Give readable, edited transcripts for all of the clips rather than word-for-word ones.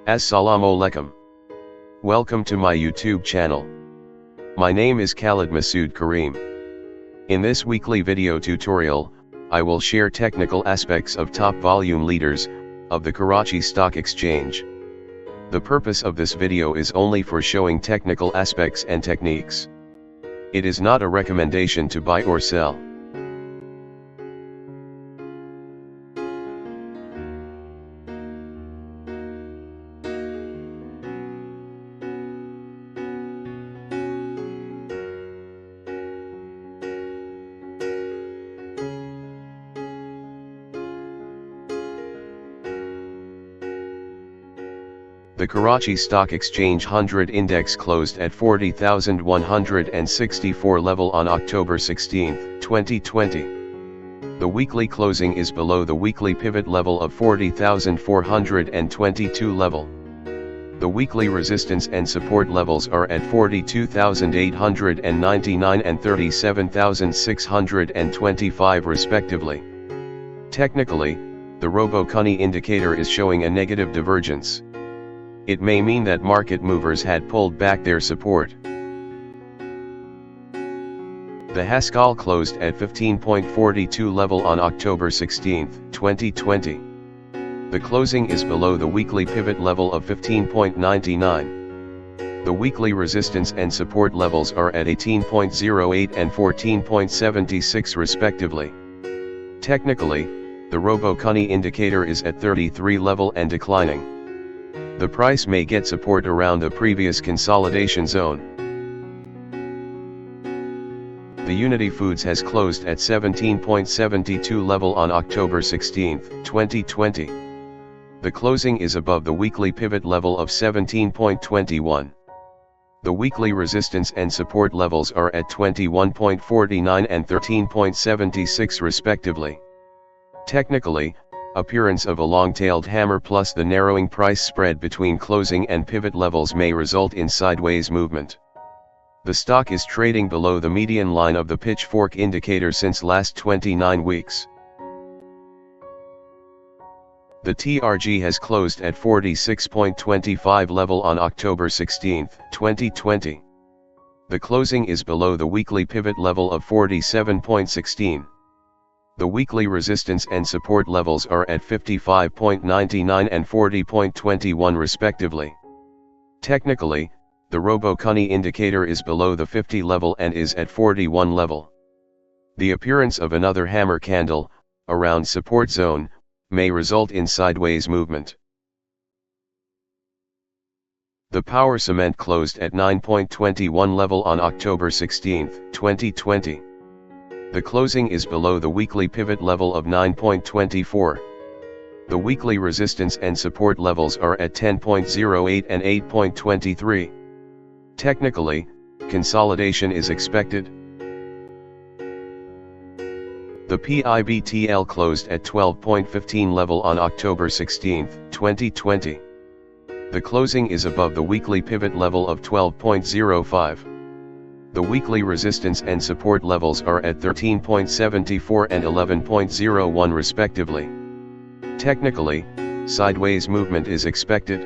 Assalamu alaikum. Welcome to my YouTube channel. My name is Khalid Masood Kareem. In this weekly video tutorial, I will share technical aspects of top volume leaders of the Karachi Stock Exchange. The purpose of this video is only for showing technical aspects and techniques. It is not a recommendation to buy or sell. The Karachi Stock Exchange 100 Index closed at 40,164 level on October 16, 2020. The weekly closing is below the weekly pivot level of 40,422 level. The weekly resistance and support levels are at 42,899 and 37,625 respectively. Technically, the Robo-Kuni indicator is showing a negative divergence. It may mean that market movers had pulled back their support. The HASCOL closed at 15.42 level on October 16, 2020. The closing is below the weekly pivot level of 15.99. The weekly resistance and support levels are at 18.08 and 14.76 respectively. Technically, the Robo-Kuni indicator is at 33 level and declining. The price may get support around the previous consolidation zone. The Unity Foods has closed at 17.72 level on October 16, 2020. The closing is above the weekly pivot level of 17.21. The weekly resistance and support levels are at 21.49 and 13.76 respectively. Technically, appearance of a long-tailed hammer plus the narrowing price spread between closing and pivot levels may result in sideways movement. The stock is trading below the median line of the pitchfork indicator since last 29 weeks. The TRG has closed at 46.25 level on October 16, 2020. The closing is below the weekly pivot level of 47.16. The weekly resistance and support levels are at 55.99 and 40.21 respectively. Technically, the Robo-Kuni indicator is below the 50 level and is at 41 level. The appearance of another hammer candle, around support zone, may result in sideways movement. The Power Cement closed at 9.21 level on October 16, 2020. The closing is below the weekly pivot level of 9.24. The weekly resistance and support levels are at 10.08 and 8.23. Technically, consolidation is expected. The PIBTL closed at 12.15 level on October 16, 2020. The closing is above the weekly pivot level of 12.05. The weekly resistance and support levels are at 13.74 and 11.01 respectively. Technically, sideways movement is expected.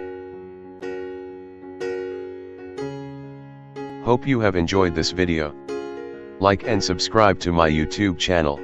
Hope you have enjoyed this video. Like and subscribe to my YouTube channel.